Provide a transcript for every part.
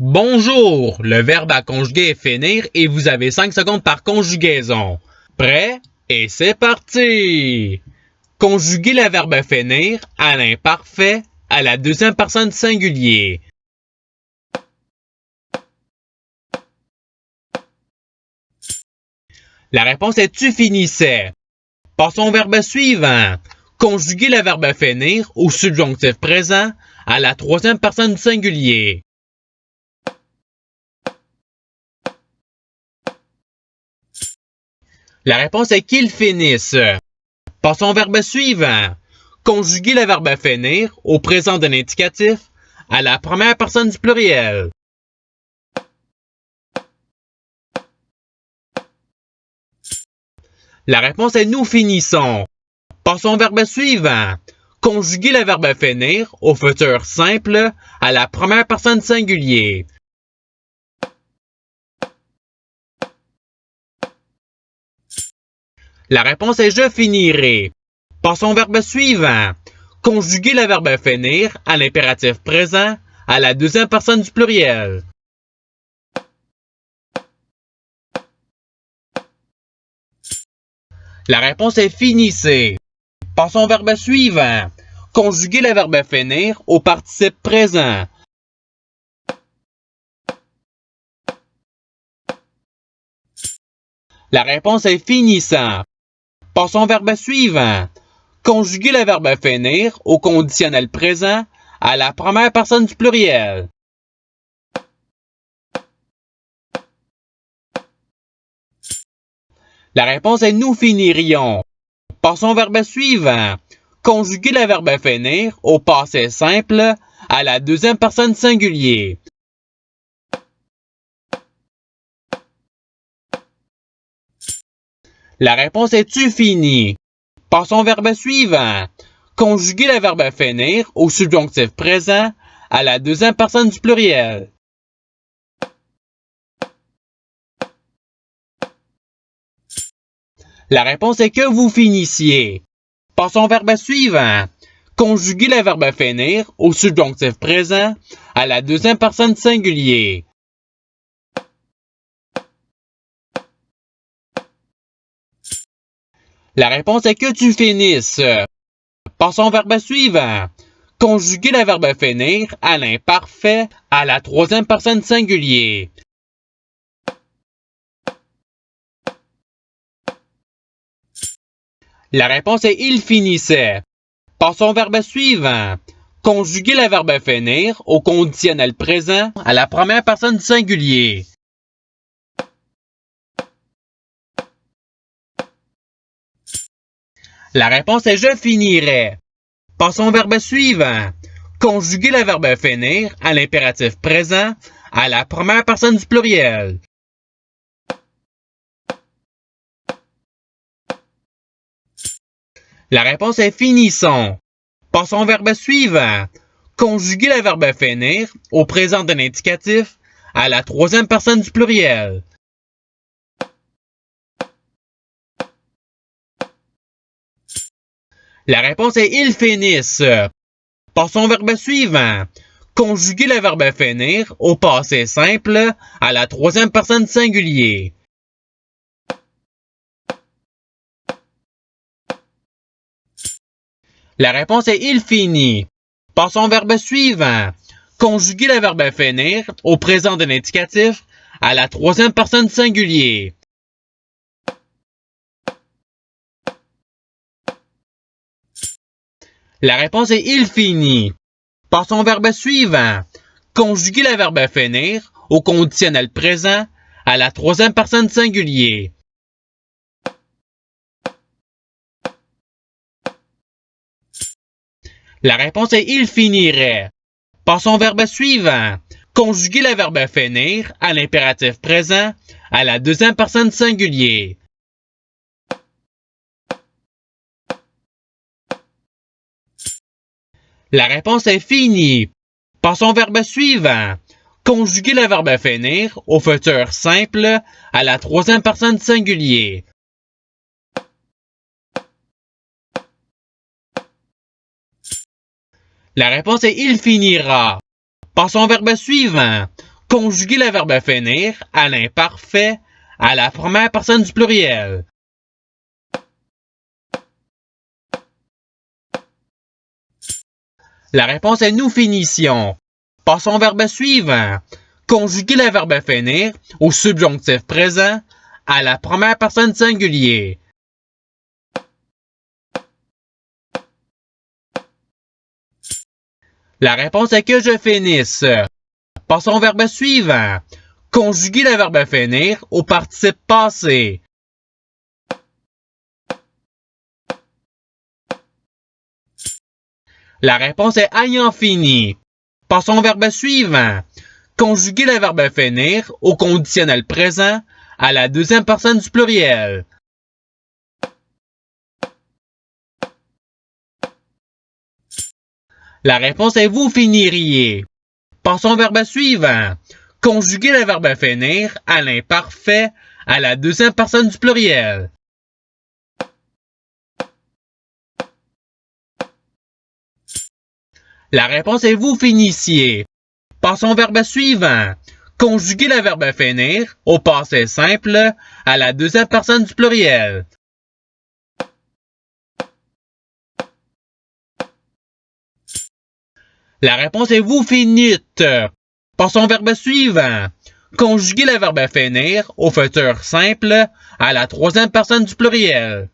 Bonjour, le verbe à conjuguer est finir et vous avez 5 secondes par conjugaison. Prêt? Et c'est parti! Conjuguer le verbe finir à l'imparfait à la deuxième personne du singulier. La réponse est tu finissais. Passons au verbe suivant. Conjuguer le verbe finir au subjonctif présent à la troisième personne du singulier. La réponse est qu'ils finissent. Passons au verbe suivant. Conjuguer le verbe finir au présent d'un indicatif à la première personne du pluriel. La réponse est nous finissons. Passons au verbe suivant. Conjuguer le verbe finir au futur simple à la première personne singulier. La réponse est je finirai. Passons au verbe suivant. Conjuguer le verbe finir à l'impératif présent à la deuxième personne du pluriel. La réponse est finissez. Passons au verbe suivant. Conjuguer le verbe finir au participe présent. La réponse est finissant. Passons au verbe suivant. Conjuguer le verbe finir au conditionnel présent à la première personne du pluriel. La réponse est nous finirions. Passons au verbe suivant. Conjuguer le verbe finir au passé simple à la deuxième personne singulier. La réponse est tu finis. Passons au verbe suivant. Conjuguer le verbe finir au subjonctif présent à la deuxième personne du pluriel. La réponse est que vous finissiez. Passons au verbe suivant. Conjuguer le verbe finir au subjonctif présent à la deuxième personne singulier. La réponse est que tu finisses. Passons au verbe suivant. Conjuguer le verbe finir à l'imparfait à la troisième personne singulier. La réponse est il finissait. Passons au verbe suivant. Conjuguer le verbe finir au conditionnel présent à la première personne du singulier. La réponse est je finirai. Passons au verbe suivant. Conjuguer le verbe finir à l'impératif présent à la première personne du pluriel. La réponse est finissons. Passons au verbe suivant. Conjuguer le verbe finir au présent d'un indicatif à la troisième personne du pluriel. La réponse est ils finissent. Passons au verbe suivant. Conjuguer le verbe finir au passé simple à la troisième personne singulier. La réponse est il finit. Passons au verbe suivant. Conjuguer le verbe finir au présent d'un indicatif à la troisième personne singulier. La réponse est il finit. Passons au verbe suivant. Conjuguer le verbe finir au conditionnel présent à la troisième personne singulier. La réponse est il finirait. Passons au verbe suivant. Conjuguer le verbe finir à l'impératif présent à la deuxième personne singulier. La réponse est finie. Passons au verbe suivant. Conjuguer le verbe finir au futur simple à la troisième personne singulier. La réponse est il finira. Passons au verbe suivant. Conjuguer le verbe finir à l'imparfait à la première personne du pluriel. La réponse est nous finissions. Passons au verbe suivant. Conjuguer le verbe finir au subjonctif présent à la première personne singulier. La réponse est que je finisse. Passons au verbe suivant. Conjuguer le verbe finir au participe passé. La réponse est ayant fini. Passons au verbe suivant. Conjuguer le verbe finir au conditionnel présent à la deuxième personne du pluriel. La réponse est vous finiriez. Passons au verbe suivant. Conjuguer le verbe finir à l'imparfait à la deuxième personne du pluriel. La réponse est vous finissiez. Passons au verbe suivant. Conjuguer le verbe finir au passé simple à la deuxième personne du pluriel. La réponse est vous finîtes. Passons au verbe suivant. Conjuguer le verbe finir au futur simple à la troisième personne du pluriel.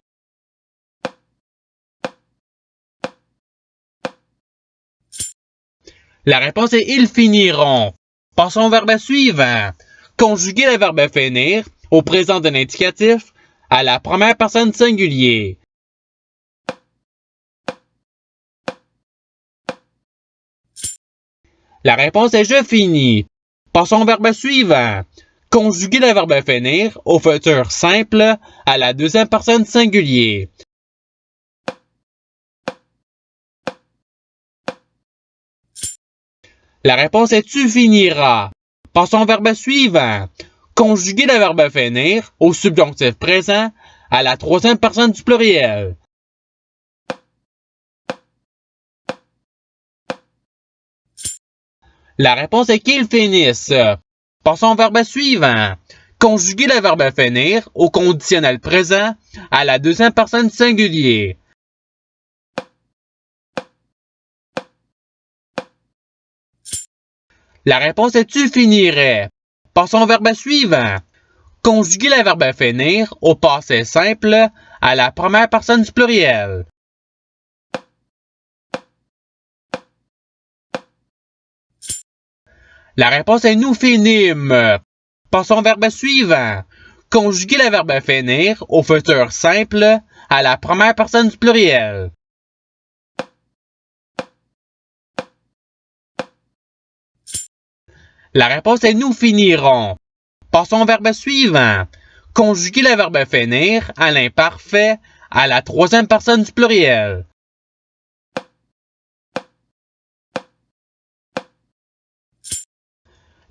La réponse est ils finiront. Passons au verbe suivant. Conjuguer le verbe finir au présent de l'indicatif à la première personne singulier. La réponse est je finis. Passons au verbe suivant. Conjuguer le verbe finir au futur simple à la deuxième personne singulier. La réponse est tu finiras. Passons au verbe suivant. Conjuguer le verbe finir au subjonctif présent à la troisième personne du pluriel. La réponse est qu'ils finissent. Passons au verbe suivant. Conjuguer le verbe finir au conditionnel présent à la deuxième personne singulier. La réponse est tu finirais. Passons au verbe suivant. Conjuguer le verbe finir au passé simple à la première personne du pluriel. La réponse est nous finîmes. Passons au verbe suivant. Conjuguer le verbe finir au futur simple à la première personne du pluriel. La réponse est nous finirons. Passons au verbe suivant. Conjuguer le verbe finir à l'imparfait à la troisième personne du pluriel.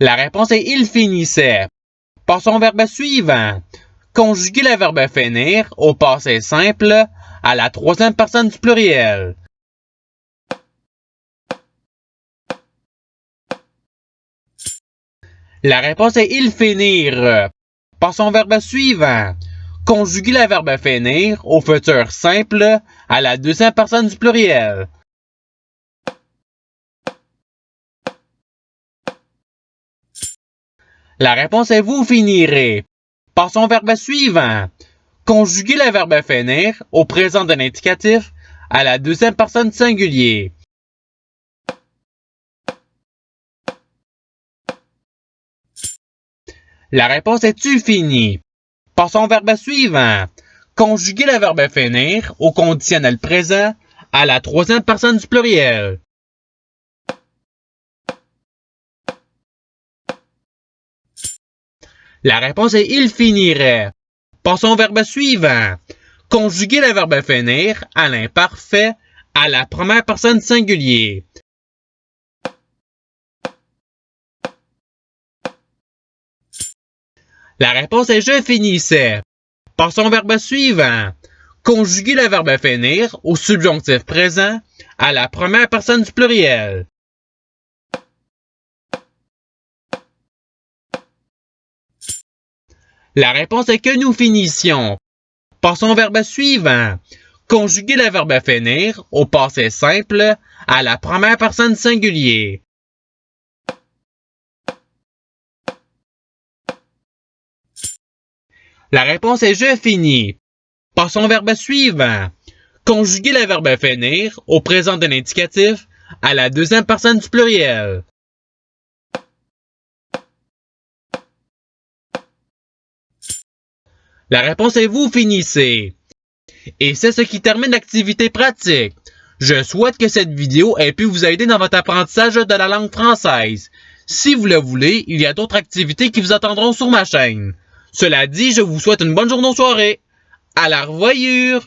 La réponse est il finissait. Passons au verbe suivant. Conjuguer le verbe finir au passé simple à la troisième personne du pluriel. La réponse est ils finirent. Passons au verbe suivant. Conjuguer le verbe finir au futur simple à la deuxième personne du pluriel. La réponse est vous finirez. Passons au verbe suivant. Conjuguer le verbe finir au présent de l'indicatif à la deuxième personne singulier. La réponse est tu finis. Passons au verbe suivant. Conjuguer le verbe finir au conditionnel présent à la troisième personne du pluriel. La réponse est il finirait. Passons au verbe suivant. Conjuguer le verbe finir à l'imparfait à la première personne singulier. La réponse est je finissais. Passons au verbe suivant. Conjuguer le verbe finir au subjonctif présent à la première personne du pluriel. La réponse est que nous finissions par son verbe suivant. Conjuguer le verbe finir au passé simple à la première personne singulier. La réponse est je finis par son verbe suivant. Conjuguer le verbe finir au présent de l'indicatif à la deuxième personne du pluriel. La réponse est vous finissez. Et c'est ce qui termine l'activité pratique. Je souhaite que cette vidéo ait pu vous aider dans votre apprentissage de la langue française. Si vous le voulez, il y a d'autres activités qui vous attendront sur ma chaîne. Cela dit, je vous souhaite une bonne journée ou soirée. À la revoyure!